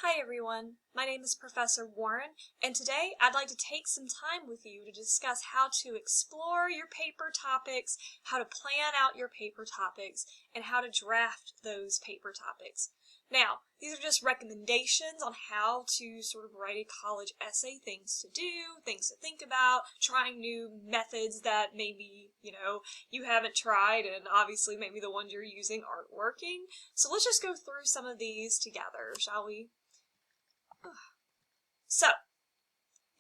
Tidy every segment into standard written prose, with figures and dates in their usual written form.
Hi everyone, my name is Professor Warren, and today I'd like to take some time with you to discuss how to explore your paper topics, how to plan out your paper topics, and how to draft those paper topics. Now, these are just recommendations on how to sort of write a college essay, things to do, things to think about, trying new methods that maybe, you haven't tried, and obviously maybe the ones you're using aren't working. So let's just go through some of these together, shall we? So,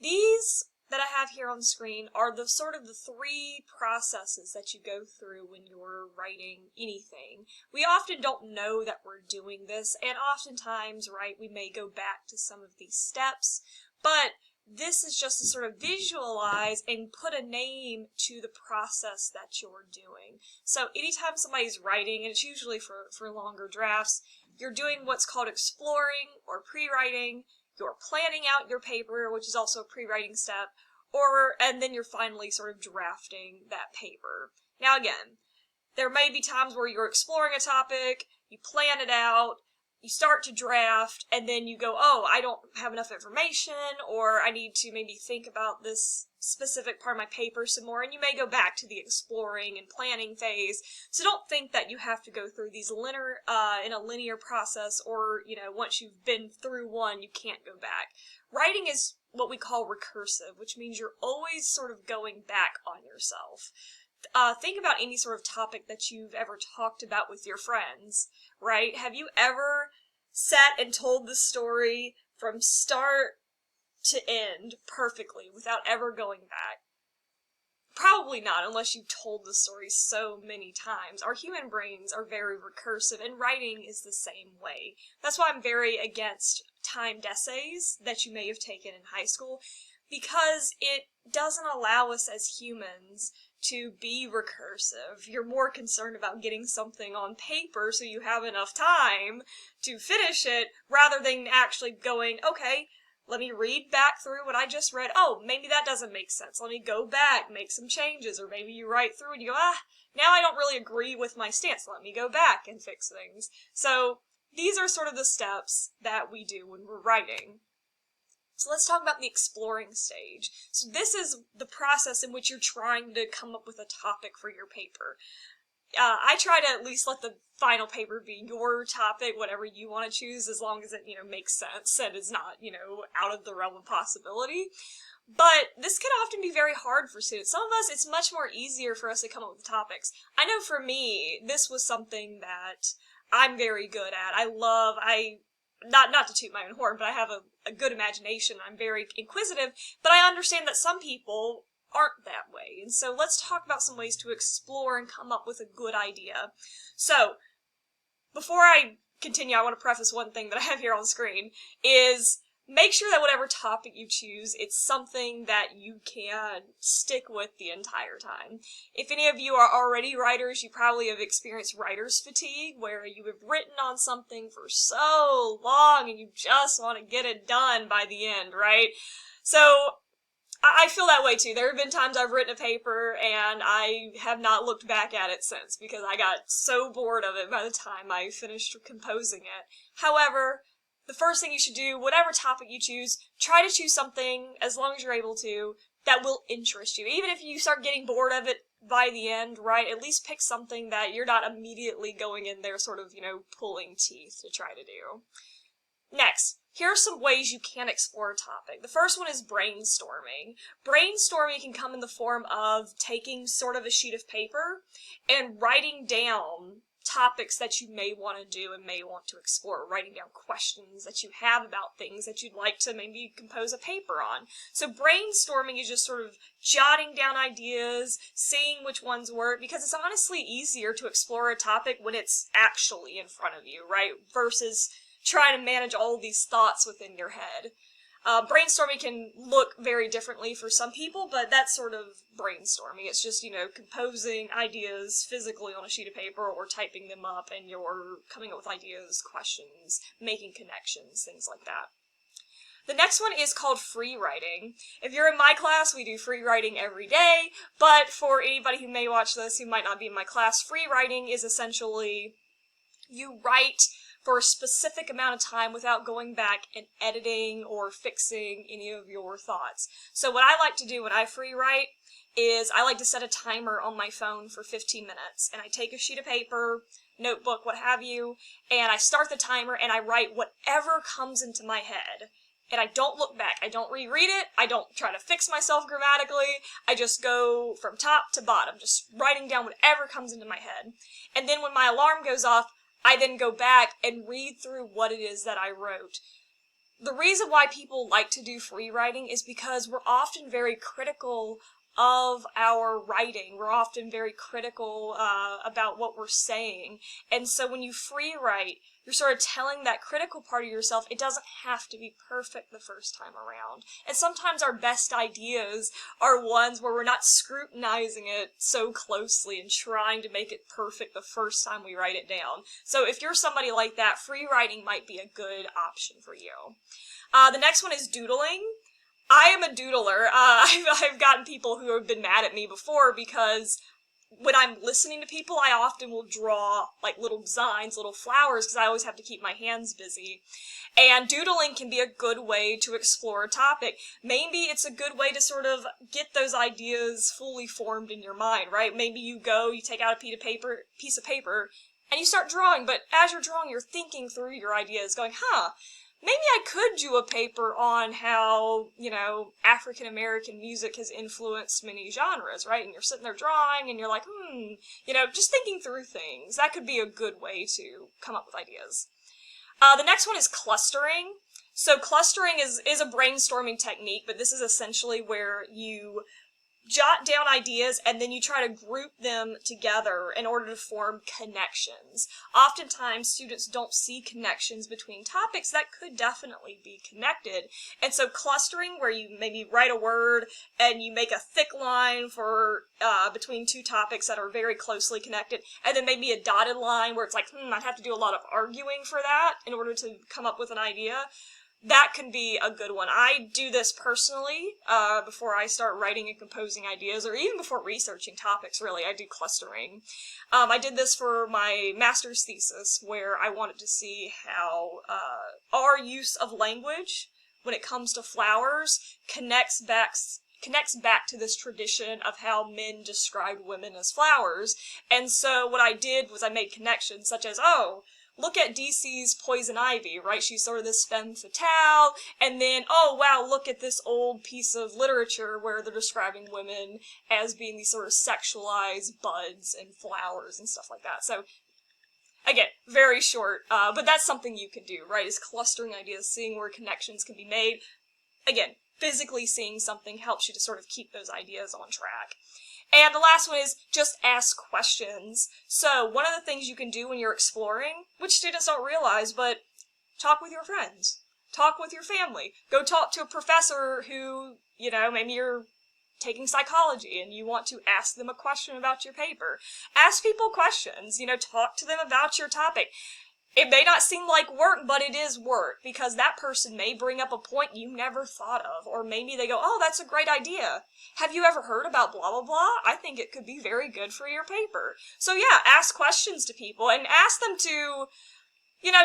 these that I have here on the screen are the sort of the three processes that you go through when you're writing anything. We often don't know that we're doing this, and oftentimes, right, we may go back to some of these steps, but this is just to sort of visualize and put a name to the process that you're doing. So anytime somebody's writing, and it's usually for longer drafts, you're doing what's called exploring or pre-writing. You're planning out your paper, which is also a pre-writing step, and then you're finally sort of drafting that paper. Now again, there may be times where you're exploring a topic, you plan it out, you start to draft, and then you go, oh, I don't have enough information, or I need to maybe think about this specific part of my paper some more, and you may go back to the exploring and planning phase. So don't think that you have to go through these in a linear process, or, once you've been through one, you can't go back. Writing is what we call recursive, which means you're always sort of going back on yourself. Think about any sort of topic that you've ever talked about with your friends, right? Have you ever sat and told the story from start to end perfectly without ever going back? Probably not, unless you've told the story so many times. Our human brains are very recursive, and writing is the same way. That's why I'm very against timed essays that you may have taken in high school, because it doesn't allow us as humans to be recursive. You're more concerned about getting something on paper so you have enough time to finish it, rather than actually going, okay, let me read back through what I just read. Oh, maybe that doesn't make sense. Let me go back, make some changes. Or maybe you write through and you go, now I don't really agree with my stance. Let me go back and fix things. So these are sort of the steps that we do when we're writing. So let's talk about the exploring stage. So this is the process in which you're trying to come up with a topic for your paper. I try to at least let the final paper be your topic, whatever you want to choose, as long as it, makes sense and is not, out of the realm of possibility. But this can often be very hard for students. Some of us, it's much more easier for us to come up with topics. I know for me, this was something that I'm very good at. Not to toot my own horn, but I have a good imagination. I'm very inquisitive, but I understand that some people aren't that way. And so let's talk about some ways to explore and come up with a good idea. So, before I continue, I want to preface one thing that I have here on the screen, is make sure that whatever topic you choose, it's something that you can stick with the entire time. If any of you are already writers, you probably have experienced writer's fatigue, where you have written on something for so long and you just want to get it done by the end, right? So I feel that way too. There have been times I've written a paper and I have not looked back at it since, because I got so bored of it by the time I finished composing it. However, the first thing you should do, whatever topic you choose, try to choose something, as long as you're able to, that will interest you. Even if you start getting bored of it by the end, right, at least pick something that you're not immediately going in there sort of, pulling teeth to try to do. Next, here are some ways you can explore a topic. The first one is brainstorming. Brainstorming can come in the form of taking sort of a sheet of paper and writing down topics that you may want to do and may want to explore, writing down questions that you have about things that you'd like to maybe compose a paper on. So brainstorming is just sort of jotting down ideas, seeing which ones work, because it's honestly easier to explore a topic when it's actually in front of you, right, versus trying to manage all these thoughts within your head. Brainstorming can look very differently for some people, but that's sort of brainstorming. It's just, composing ideas physically on a sheet of paper or typing them up, and you're coming up with ideas, questions, making connections, things like that. The next one is called free writing. If you're in my class, we do free writing every day, but for anybody who may watch this who might not be in my class, free writing is essentially you write for a specific amount of time without going back and editing or fixing any of your thoughts. So what I like to do when I free write is I like to set a timer on my phone for 15 minutes, and I take a sheet of paper, notebook, what have you, and I start the timer and I write whatever comes into my head. And I don't look back. I don't reread it. I don't try to fix myself grammatically. I just go from top to bottom, just writing down whatever comes into my head. And then when my alarm goes off, I then go back and read through what it is that I wrote. The reason why people like to do free writing is because we're often very critical of our writing. We're often very critical about what we're saying. And so when you free write, you're sort of telling that critical part of yourself, it doesn't have to be perfect the first time around. And sometimes our best ideas are ones where we're not scrutinizing it so closely and trying to make it perfect the first time we write it down. So if you're somebody like that, free writing might be a good option for you. The next one is doodling. I am a doodler. I've gotten people who have been mad at me before because when I'm listening to people, I often will draw like little designs, little flowers, because I always have to keep my hands busy. And doodling can be a good way to explore a topic. Maybe it's a good way to sort of get those ideas fully formed in your mind, right? Maybe you take out a piece of paper, and you start drawing, but as you're drawing, you're thinking through your ideas, going, maybe I could do a paper on how, African-American music has influenced many genres, right? And you're sitting there drawing, and you're like, just thinking through things. That could be a good way to come up with ideas. The next one is clustering. So clustering is a brainstorming technique, but this is essentially where you jot down ideas and then you try to group them together in order to form connections. Oftentimes, students don't see connections between topics that could definitely be connected. And so clustering, where you maybe write a word and you make a thick line for between two topics that are very closely connected, and then maybe a dotted line where it's like, I'd have to do a lot of arguing for that in order to come up with an idea. That can be a good one. I do this personally before I start writing and composing ideas, or even before researching topics, really. I do clustering. I did this for my master's thesis, where I wanted to see how our use of language, when it comes to flowers, connects back to this tradition of how men described women as flowers. And so what I did was I made connections, such as, look at DC's Poison Ivy, right? She's sort of this femme fatale, and then, wow, look at this old piece of literature where they're describing women as being these sort of sexualized buds and flowers and stuff like that. So, again, very short, but that's something you can do, right? Is clustering ideas, seeing where connections can be made. Again, physically seeing something helps you to sort of keep those ideas on track. And the last one is just ask questions. So one of the things you can do when you're exploring, which students don't realize, but talk with your friends. Talk with your family. Go talk to a professor who, maybe you're taking psychology and you want to ask them a question about your paper. Ask people questions. Talk to them about your topic. It may not seem like work, but it is work, because that person may bring up a point you never thought of, or maybe they go, that's a great idea. Have you ever heard about blah, blah, blah? I think it could be very good for your paper. So yeah, ask questions to people, and ask them to,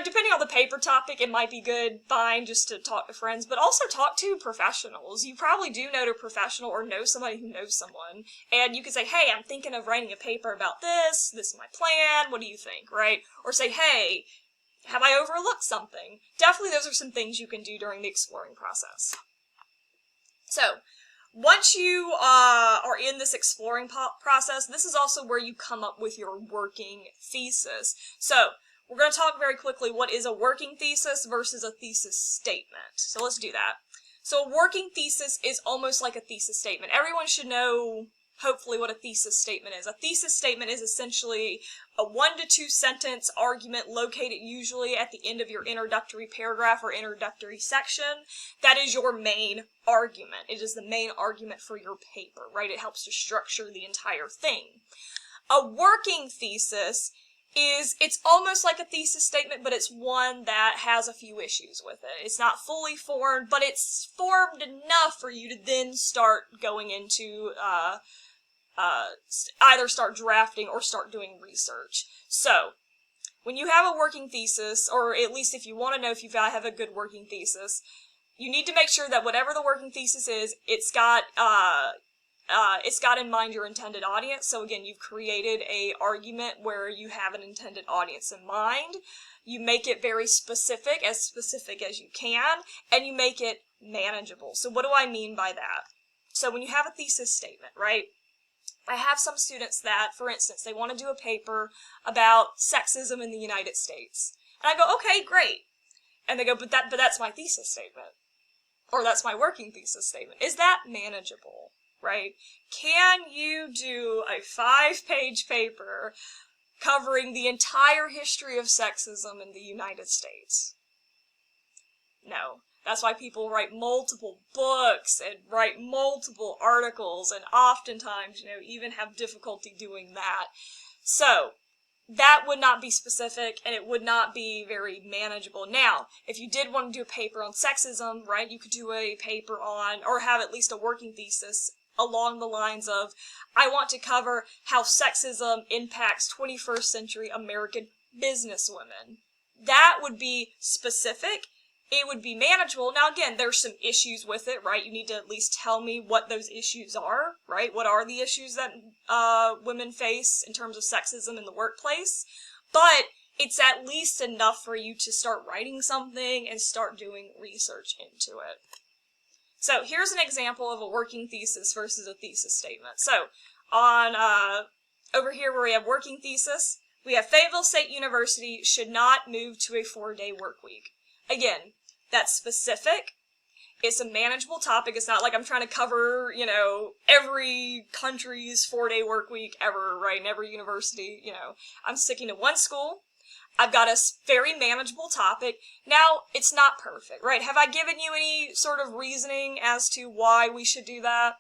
depending on the paper topic, it might be good, fine, just to talk to friends, but also talk to professionals. You probably do know a professional or know somebody who knows someone, and you can say, hey, I'm thinking of writing a paper about this is my plan, what do you think, right? Or say, hey, have I overlooked something? Definitely those are some things you can do during the exploring process. So, once you are in this exploring process, this is also where you come up with your working thesis. So, we're going to talk very quickly what is a working thesis versus a thesis statement. So let's do that. So a working thesis is almost like a thesis statement. Everyone should know, hopefully, what a thesis statement is. A thesis statement is essentially a 1 to 2 sentence argument located usually at the end of your introductory paragraph or introductory section. That is your main argument. It is the main argument for your paper, right? It helps to structure the entire thing. A working thesis it's almost like a thesis statement, but it's one that has a few issues with it. It's not fully formed, but it's formed enough for you to then start going into either start drafting or start doing research. So, when you have a working thesis, or at least if you want to know if you have a good working thesis, you need to make sure that whatever the working thesis is, it's got in mind your intended audience. So again, you've created a argument where you have an intended audience in mind. You make it very specific as you can, and you make it manageable. So what do I mean by that? So when you have a thesis statement, right? I have some students that, for instance, they want to do a paper about sexism in the United States. And I go, okay, great. And they go, but that's my thesis statement. Or that's my working thesis statement. Is that manageable, right? Can you do a 5-page paper covering the entire history of sexism in the United States? No. That's why people write multiple books and write multiple articles, and oftentimes, even have difficulty doing that. So, that would not be specific, and it would not be very manageable. Now, if you did want to do a paper on sexism, right, you could do a paper on, or have at least a working thesis along the lines of, I want to cover how sexism impacts 21st century American businesswomen. That would be specific. It would be manageable. Now, again, there's some issues with it, right? You need to at least tell me what those issues are, right? What are the issues that women face in terms of sexism in the workplace? But it's at least enough for you to start writing something and start doing research into it. So here's an example of a working thesis versus a thesis statement. So on over here where we have working thesis, we have Fayetteville State University should not move to a 4-day work week. Again, that's specific. It's a manageable topic. It's not like I'm trying to cover, every country's 4-day work week ever, right, in every university, I'm sticking to one school. I've got a very manageable topic. Now, it's not perfect, right? Have I given you any sort of reasoning as to why we should do that?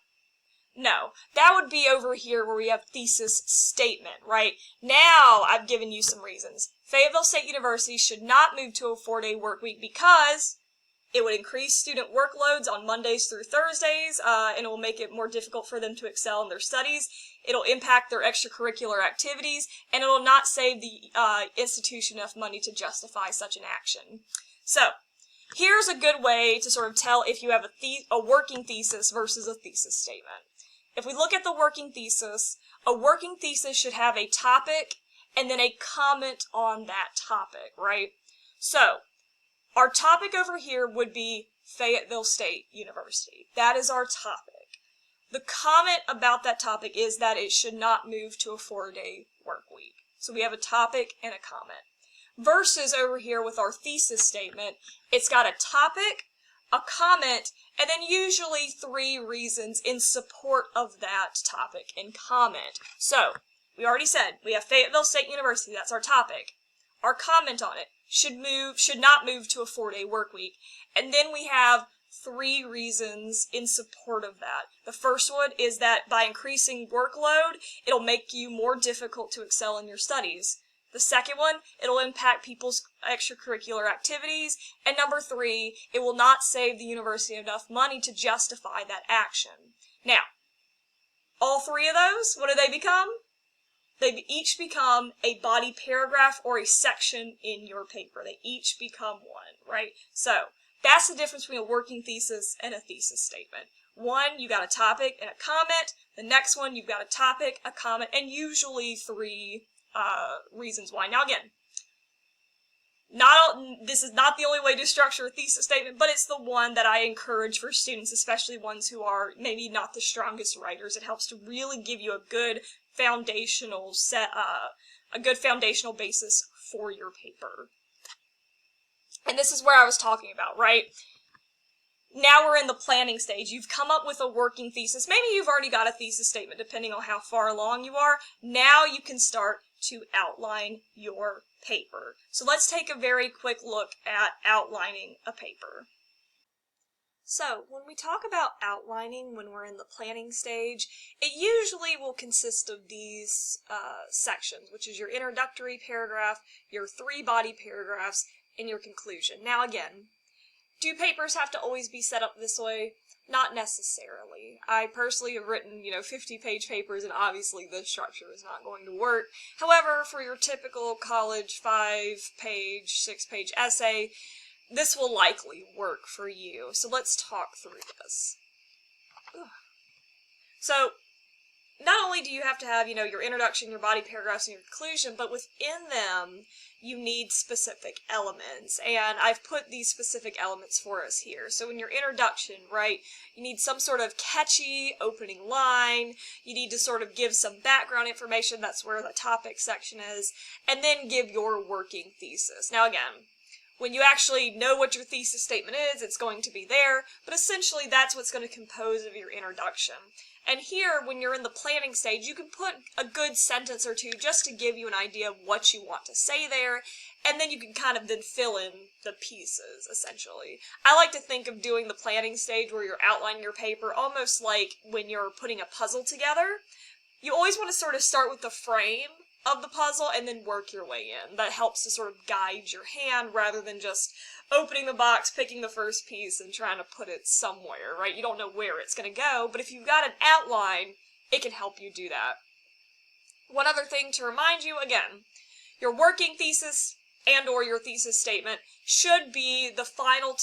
No. That would be over here where we have thesis statement, right? Now, I've given you some reasons. Fayetteville State University should not move to a 4-day work week because it would increase student workloads on Mondays through Thursdays, and it will make it more difficult for them to excel in their studies. It'll impact their extracurricular activities, and it'll not save the institution enough money to justify such an action. So, here's a good way to sort of tell if you have a working thesis versus a thesis statement. If we look at the working thesis, a working thesis should have a topic and then a comment on that topic, right? So, our topic over here would be Fayetteville State University. That is our topic. The comment about that topic is that it should not move to a 4-day work week. So we have a topic and a comment. Versus over here with our thesis statement, it's got a topic, a comment, and then usually 3 reasons in support of that topic and comment. So, we already said, we have Fayetteville State University, that's our topic. Our comment on it should not move to a 4-day work week. And then we have 3 reasons in support of that. The first one is that by increasing workload, it'll make you more difficult to excel in your studies. The second one, it'll impact people's extracurricular activities. And number 3, it will not save the university enough money to justify that action. Now, all 3 of those, what do they become? They each become a body paragraph or a section in your paper. They each become one, right? So, that's the difference between a working thesis and a thesis statement. One, you got a topic and a comment. The next one, you've got a topic, a comment, and usually 3 reasons why. Now again, this is not the only way to structure a thesis statement, but it's the one that I encourage for students, especially ones who are maybe not the strongest writers. It helps to really give you a good foundational basis for your paper. And this is where I was talking about, right? Now we're in the planning stage. You've come up with a working thesis. Maybe you've already got a thesis statement, depending on how far along you are. Now you can start to outline your paper. So let's take a very quick look at outlining a paper. So, when we talk about outlining when we're in the planning stage, it usually will consist of these sections, which is your introductory paragraph, your 3 body paragraphs, and your conclusion. Now again, Do papers have to always be set up this way? Not necessarily. I personally have written, 50-page papers, and obviously this structure is not going to work. However, for your typical college 5-page, 6-page essay, this will likely work for you. So let's talk through this. Ugh. So, not only do you have to have, your introduction, your body paragraphs, and your conclusion, but within them, you need specific elements. And I've put these specific elements for us here. So in your introduction, right, you need some sort of catchy opening line. You need to sort of give some background information. That's where the topic section is. And then give your working thesis. Now again, when you actually know what your thesis statement is, it's going to be there. But essentially, that's what's going to compose of your introduction. And here, when you're in the planning stage, you can put a good sentence or two just to give you an idea of what you want to say there, and then you can kind of then fill in the pieces, essentially. I like to think of doing the planning stage where you're outlining your paper almost like when you're putting a puzzle together. You always want to sort of start with the frame of the puzzle and then work your way in. That helps to sort of guide your hand rather than just opening the box, picking the first piece, and trying to put it somewhere, right? You don't know where it's going to go, but if you've got an outline, it can help you do that. One other thing to remind you, again, your working thesis and or your thesis statement should be the final 1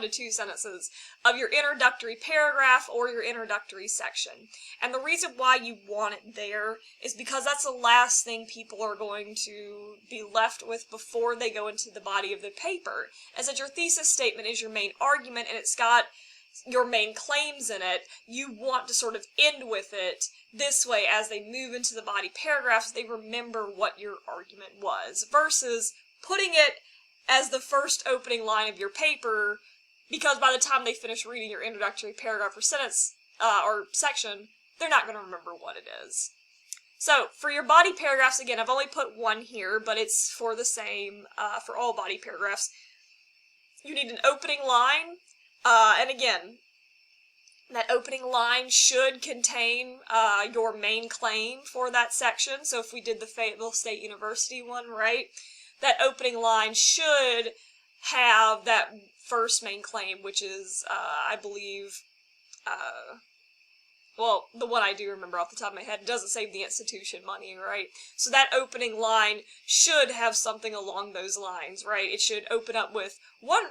to 2 sentences of your introductory paragraph or your introductory section. And the reason why you want it there is because that's the last thing people are going to be left with before they go into the body of the paper. As that your thesis statement is your main argument and it's got your main claims in it, you want to sort of end with it this way as they move into the body paragraphs, they remember what your argument was, versus putting it as the first opening line of your paper, because by the time they finish reading your introductory paragraph or sentence, or section, they're not going to remember what it is. So, for your body paragraphs, again, I've only put one here, but it's for the same, for all body paragraphs. You need an opening line, and again, that opening line should contain your main claim for that section. So if we did the Fayetteville State University one, right, that opening line should have that first main claim, which is, I believe, well, the one I do remember off the top of my head, doesn't save the institution money, right? So that opening line should have something along those lines, right? It should open up with one,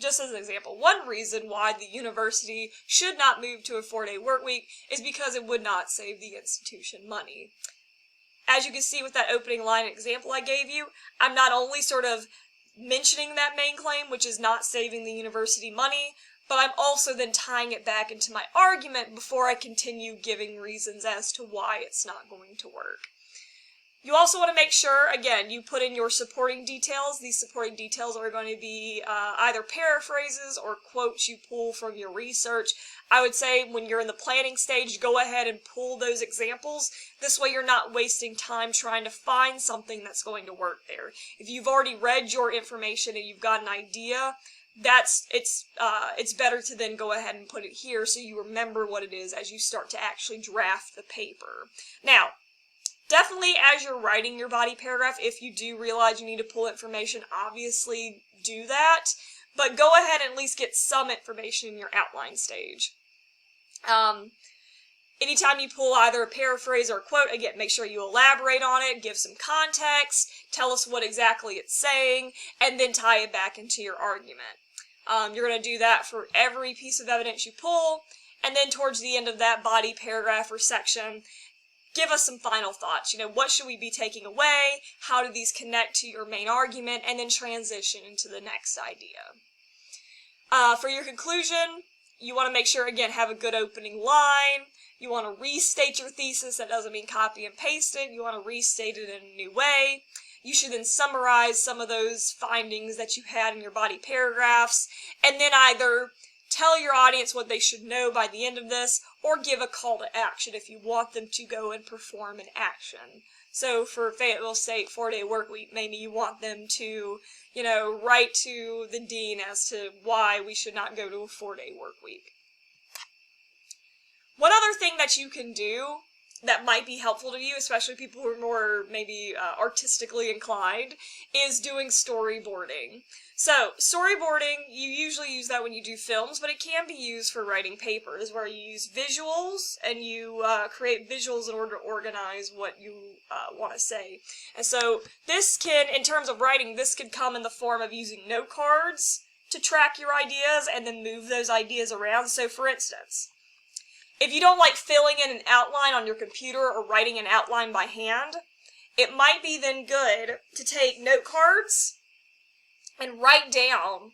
just as an example, one reason why the university should not move to a 4-day work week is because it would not save the institution money. As you can see with that opening line example I gave you, I'm not only sort of mentioning that main claim, which is not saving the university money, but I'm also then tying it back into my argument before I continue giving reasons as to why it's not going to work. You also want to make sure, again, you put in your supporting details. These supporting details are going to be either paraphrases or quotes you pull from your research. I would say when you're in the planning stage, go ahead and pull those examples. This way you're not wasting time trying to find something that's going to work there. If you've already read your information and you've got an idea, it's better to then go ahead and put it here so you remember what it is as you start to actually draft the paper. Now, definitely as you're writing your body paragraph, if you do realize you need to pull information, obviously do that, but go ahead and at least get some information in your outline stage. Anytime you pull either a paraphrase or a quote, again, make sure you elaborate on it, give some context, tell us what exactly it's saying, and then tie it back into your argument. You're going to do that for every piece of evidence you pull, and then towards the end of that body paragraph or section, give us some final thoughts. What should we be taking away? How do these connect to your main argument? And then transition into the next idea. For your conclusion, you want to make sure, again, have a good opening line. You want to restate your thesis. That doesn't mean copy and paste it. You want to restate it in a new way. You should then summarize some of those findings that you had in your body paragraphs, and then either tell your audience what they should know by the end of this, or give a call to action if you want them to go and perform an action. So for Fayetteville State 4-day work week, maybe you want them to, write to the dean as to why we should not go to a 4-day work week. One other thing that you can do that might be helpful to you, especially people who are more maybe artistically inclined, is doing storyboarding. So, storyboarding, you usually use that when you do films, but it can be used for writing papers, where you use visuals, and you create visuals in order to organize what you want to say. And so, this can, in terms of writing, this could come in the form of using note cards to track your ideas, and then move those ideas around. So, for instance, if you don't like filling in an outline on your computer or writing an outline by hand, it might be then good to take note cards and write down,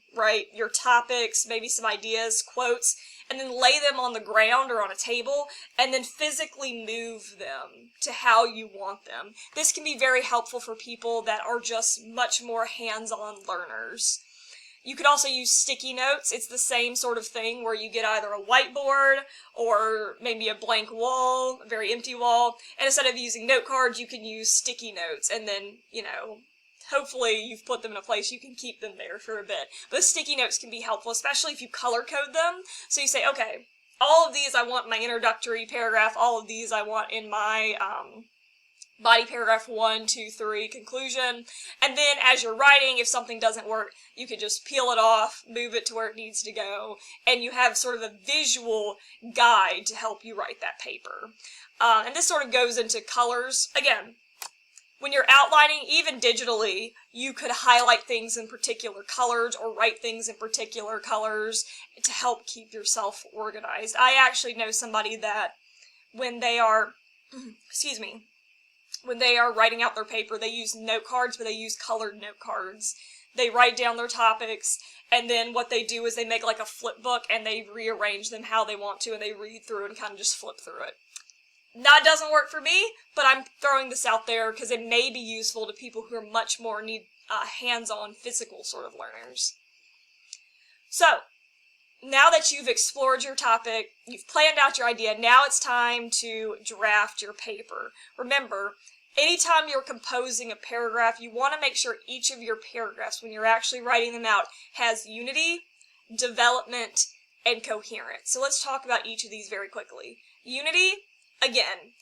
your topics, maybe some ideas, quotes, and then lay them on the ground or on a table, and then physically move them to how you want them. This can be very helpful for people that are just much more hands-on learners. You could also use sticky notes. It's the same sort of thing where you get either a whiteboard or maybe a blank wall, a very empty wall, and instead of using note cards, you can use sticky notes, and then, hopefully you've put them in a place you can keep them there for a bit. But sticky notes can be helpful, especially if you color code them. So you say, okay, all of these I want in my introductory paragraph, all of these I want in my body paragraph 1, 2, 3, conclusion. And then as you're writing, if something doesn't work, you can just peel it off, move it to where it needs to go, and you have sort of a visual guide to help you write that paper. And this sort of goes into colors. Again, when you're outlining, even digitally, you could highlight things in particular colors or write things in particular colors to help keep yourself organized. I actually know somebody that when they are, when they are writing out their paper, they use note cards, but they use colored note cards. They write down their topics, and then what they do is they make like a flip book, and they rearrange them how they want to, and they read through it and kind of just flip through it. That doesn't work for me, but I'm throwing this out there because it may be useful to people who are much more hands-on physical sort of learners. So, now that you've explored your topic, you've planned out your idea, now it's time to draft your paper. Remember, anytime you're composing a paragraph, you want to make sure each of your paragraphs, when you're actually writing them out, has unity, development, and coherence. So let's talk about each of these very quickly. Unity, again,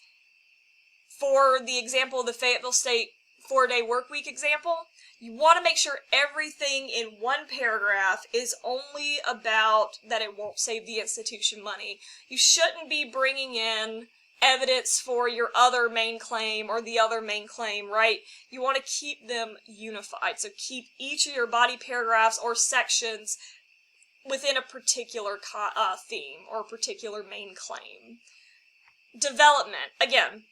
for the example of the Fayetteville State 4-day work week example, you want to make sure everything in one paragraph is only about that it won't save the institution money. You shouldn't be bringing in evidence for your other main claim or the other main claim, right? You want to keep them unified. So keep each of your body paragraphs or sections within a particular theme or particular main claim. Development, again,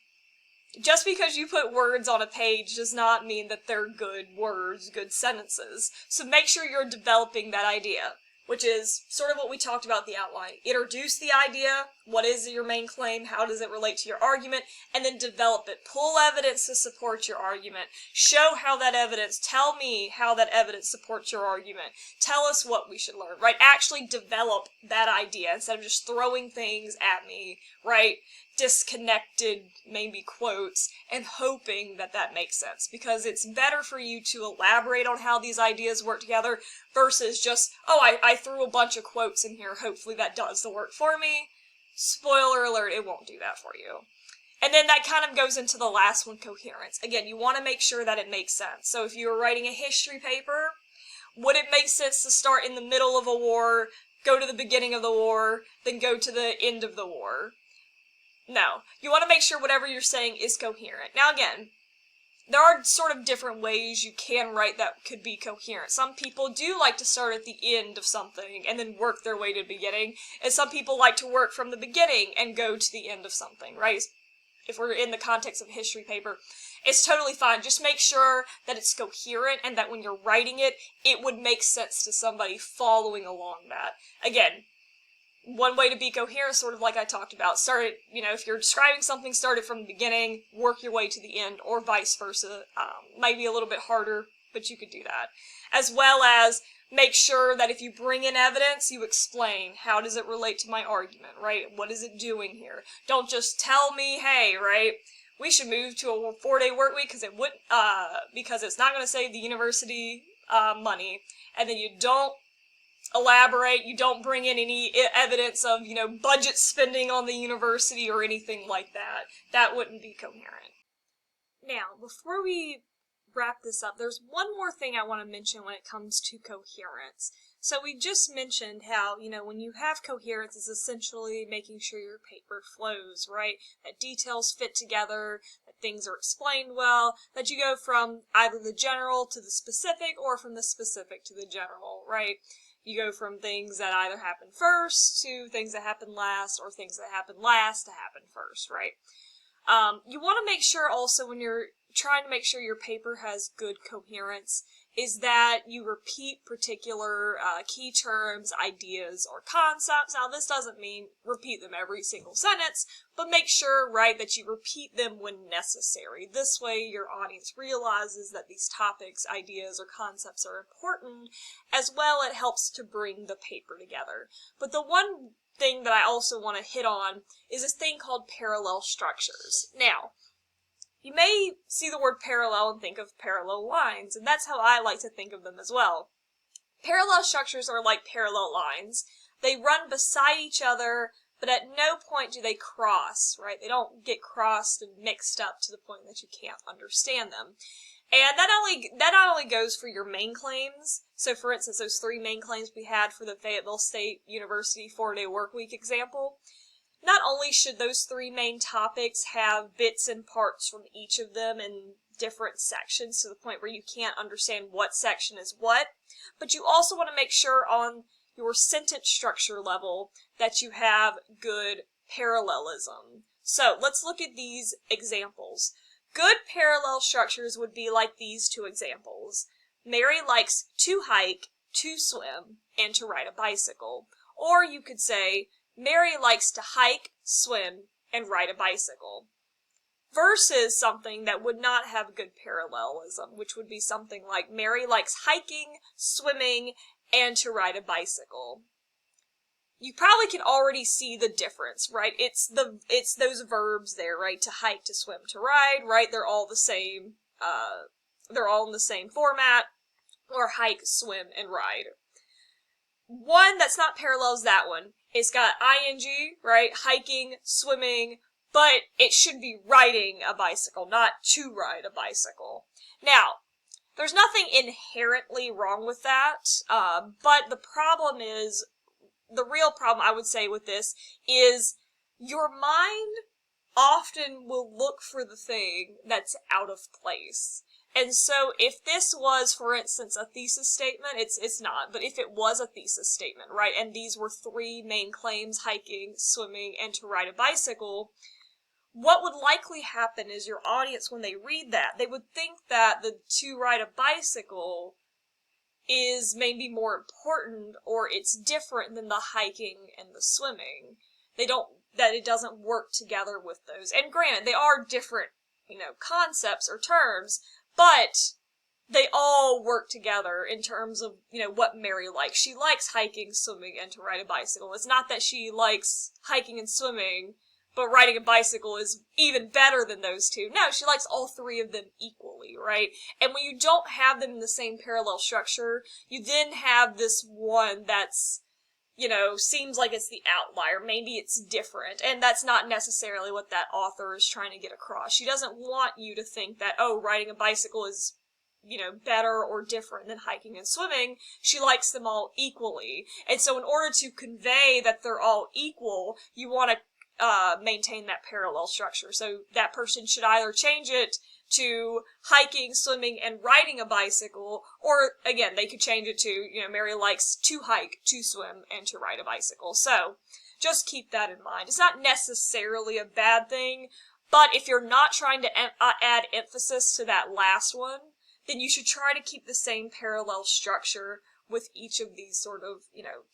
just because you put words on a page does not mean that they're good words, good sentences. So make sure you're developing that idea, which is sort of what we talked about in the outline. Introduce the idea, what is your main claim, how does it relate to your argument, and then develop it. Pull evidence to support your argument. Show how that evidence, tell me how that evidence supports your argument. Tell us what we should learn, right? Actually develop that idea instead of just throwing things at me, right? Disconnected, maybe quotes, and hoping that that makes sense, because it's better for you to elaborate on how these ideas work together versus just, oh, I threw a bunch of quotes in here, hopefully that does the work for me. Spoiler alert, it won't do that for you. And then that kind of goes into the last one, coherence. Again, you want to make sure that it makes sense. So if you were writing a history paper, would it make sense to start in the middle of a war, go to the beginning of the war, then go to the end of the war? No. You want to make sure whatever you're saying is coherent. Now again, there are sort of different ways you can write that could be coherent. Some people do like to start at the end of something and then work their way to the beginning, and some people like to work from the beginning and go to the end of something, right? If we're in the context of a history paper, it's totally fine. Just make sure that it's coherent and that when you're writing it, it would make sense to somebody following along that. Again, one way to be coherent, sort of like I talked about, start it, if you're describing something, start it from the beginning, work your way to the end, or vice versa. Might be a little bit harder, but you could do that. As well as make sure that if you bring in evidence, you explain, how does it relate to my argument, right? What is it doing here? Don't just tell me, hey, right, we should move to a 4-day work week because it's not going to save the university money, and then you don't elaborate, you don't bring in any evidence of, budget spending on the university or anything like that. That wouldn't be coherent. Now, before we wrap this up, there's one more thing I want to mention when it comes to coherence. So we just mentioned how, when you have coherence, it's essentially making sure your paper flows, right? That details fit together, that things are explained well, that you go from either the general to the specific or from the specific to the general, right? You go from things that either happen first to things that happen last, or things that happen last to happen first, right? You want to make sure also when you're trying to make sure your paper has good coherence is that you repeat particular key terms, ideas, or concepts. Now, this doesn't mean repeat them every single sentence, but make sure, right, that you repeat them when necessary. This way, your audience realizes that these topics, ideas, or concepts are important. As well, it helps to bring the paper together. But the one thing that I also want to hit on is this thing called parallel structures. Now, you may see the word parallel and think of parallel lines, and that's how I like to think of them as well. Parallel structures are like parallel lines. They run beside each other, but at no point do they cross, right? They don't get crossed and mixed up to the point that you can't understand them. And that not only goes for your main claims. So, for instance, those 3 main claims we had for the Fayetteville State University 4-day workweek example. Not only should those 3 main topics have bits and parts from each of them in different sections to the point where you can't understand what section is what, but you also want to make sure on your sentence structure level that you have good parallelism. So let's look at these examples. Good parallel structures would be like these 2 examples. Mary likes to hike, to swim, and to ride a bicycle. Or you could say, Mary likes to hike, swim, and ride a bicycle. Versus something that would not have good parallelism, which would be something like Mary likes hiking, swimming, and to ride a bicycle. You probably can already see the difference, right? It's those verbs there, right? To hike, to swim, to ride, right? They're all the same. They're all in the same format. Or hike, swim, and ride. One that's not parallel is that one. It's got ing, right? Hiking, swimming, but it should be riding a bicycle, not to ride a bicycle. Now, there's nothing inherently wrong with that, but the problem is, the real problem I would say with this is your mind often will look for the thing that's out of place. And so if this was, for instance, a thesis statement, it's not, but if it was a thesis statement, right, and these were 3 main claims, hiking, swimming, and to ride a bicycle, what would likely happen is your audience, when they read that, they would think that the to ride a bicycle is maybe more important, or it's different than the hiking and the swimming. That it doesn't work together with those. And granted, they are different, concepts or terms, but they all work together in terms of, what Mary likes. She likes hiking, swimming, and to ride a bicycle. It's not that she likes hiking and swimming, but riding a bicycle is even better than those 2. No, she likes all 3 of them equally, right? And when you don't have them in the same parallel structure, you then have this one that's, seems like it's the outlier. Maybe it's different. And that's not necessarily what that author is trying to get across. She doesn't want you to think that, riding a bicycle is, better or different than hiking and swimming. She likes them all equally. And so in order to convey that they're all equal, you want to maintain that parallel structure. So that person should either change it to hiking, swimming, and riding a bicycle, or, again, they could change it to, Mary likes to hike, to swim, and to ride a bicycle. So, just keep that in mind. It's not necessarily a bad thing, but if you're not trying to add emphasis to that last one, then you should try to keep the same parallel structure with each of these sort of,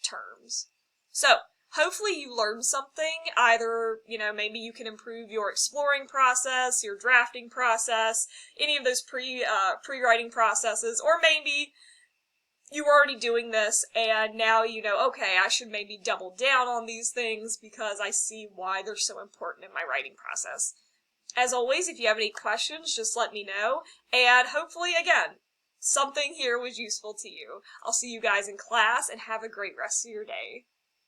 terms. So, hopefully you learned something. Either, maybe you can improve your exploring process, your drafting process, any of those pre-writing processes, or maybe you were already doing this and now okay, I should maybe double down on these things because I see why they're so important in my writing process. As always, if you have any questions, just let me know, and hopefully, again, something here was useful to you. I'll see you guys in class, and have a great rest of your day.